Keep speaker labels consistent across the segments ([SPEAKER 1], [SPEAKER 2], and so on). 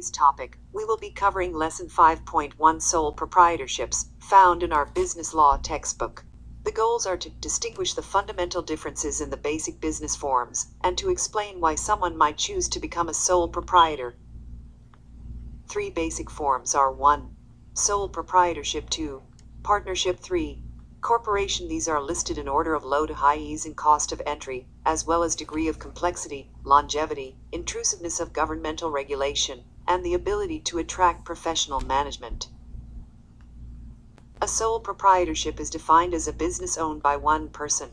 [SPEAKER 1] today's topic, we will be covering Lesson 5.1 Sole Proprietorships, found in our business law textbook. The goals are to distinguish the fundamental differences in the basic business forms, and to explain why someone might choose to become a sole proprietor. 3 basic forms are 1. Sole proprietorship. 2. Partnership. 3. Corporation. These are listed in order of low to high ease and cost of entry, as well as degree of complexity, longevity, intrusiveness of governmental regulation, and the ability to attract professional management. A sole proprietorship is defined as a business owned by one person.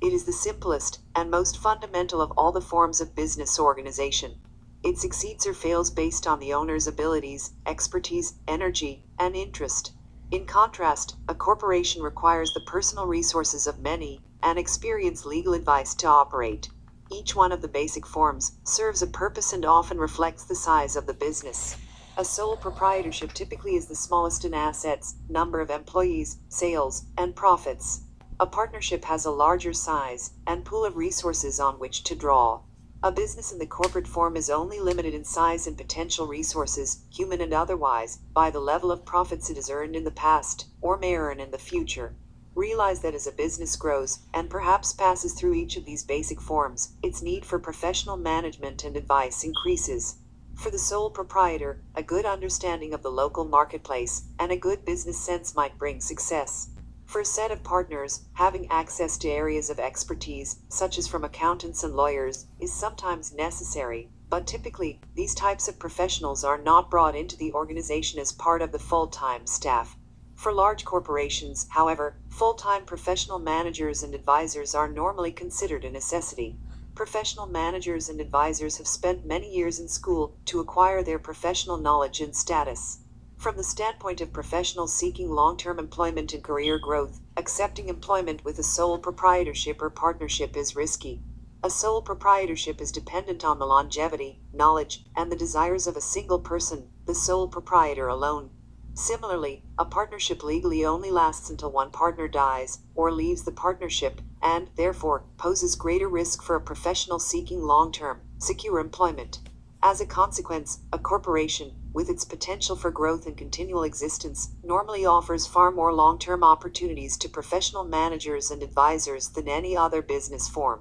[SPEAKER 1] It is the simplest and most fundamental of all the forms of business organization. It succeeds or fails based on the owner's abilities, expertise, energy, and interest. In contrast, a corporation requires the personal resources of many, and experienced legal advice to operate. Each one of the basic forms serves a purpose and often reflects the size of the business. A sole proprietorship typically is the smallest in assets, number of employees, sales, and profits. A partnership has a larger size and pool of resources on which to draw. A business in the corporate form is only limited in size and potential resources, human and otherwise, by the level of profits it has earned in the past, or may earn in the future. Realize that as a business grows, and perhaps passes through each of these basic forms, its need for professional management and advice increases. For the sole proprietor, a good understanding of the local marketplace and a good business sense might bring success. For a set of partners, having access to areas of expertise, such as from accountants and lawyers, is sometimes necessary, but typically, these types of professionals are not brought into the organization as part of the full-time staff. For large corporations, however, full-time professional managers and advisors are normally considered a necessity. Professional managers and advisors have spent many years in school to acquire their professional knowledge and status. From the standpoint of professionals seeking long-term employment and career growth, accepting employment with a sole proprietorship or partnership is risky. A sole proprietorship is dependent on the longevity, knowledge, and the desires of a single person, the sole proprietor alone. Similarly, a partnership legally only lasts until one partner dies, or leaves the partnership, and, therefore, poses greater risk for a professional seeking long-term, secure employment. As a consequence, a corporation, with its potential for growth and continual existence, normally offers far more long-term opportunities to professional managers and advisors than any other business form.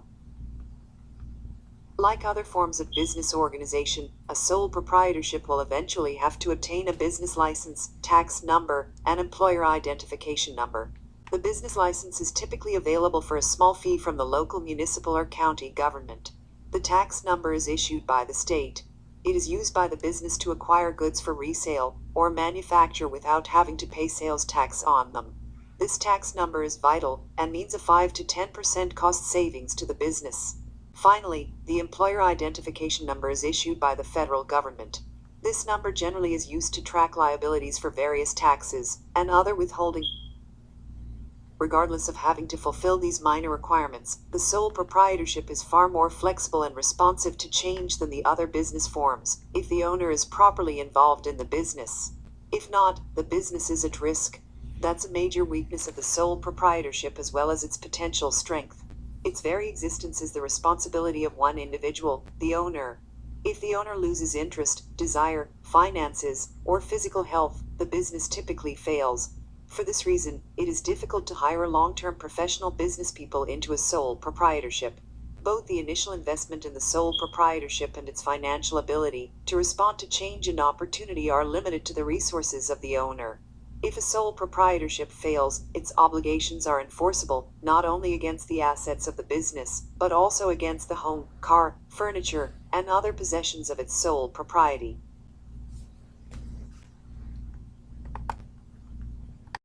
[SPEAKER 1] Like other forms of business organization, a sole proprietorship will eventually have to obtain a business license, tax number, and employer identification number. The business license is typically available for a small fee from the local municipal or county government. The tax number is issued by the state. It is used by the business to acquire goods for resale, or manufacture without having to pay sales tax on them. This tax number is vital, and means a 5 to 10% cost savings to the business. Finally, the employer identification number is issued by the federal government. This number generally is used to track liabilities for various taxes, and other withholding. Regardless of having to fulfill these minor requirements, the sole proprietorship is far more flexible and responsive to change than the other business forms, if the owner is properly involved in the business. If not, the business is at risk. That's a major weakness of the sole proprietorship as well as its potential strength. Its very existence is the responsibility of one individual, the owner. If the owner loses interest, desire, finances, or physical health, the business typically fails. For this reason, it is difficult to hire long-term professional business people into a sole proprietorship. Both the initial investment in the sole proprietorship and its financial ability to respond to change and opportunity are limited to the resources of the owner. If a sole proprietorship fails, its obligations are enforceable, not only against the assets of the business, but also against the home, car, furniture, and other possessions of its sole propriety.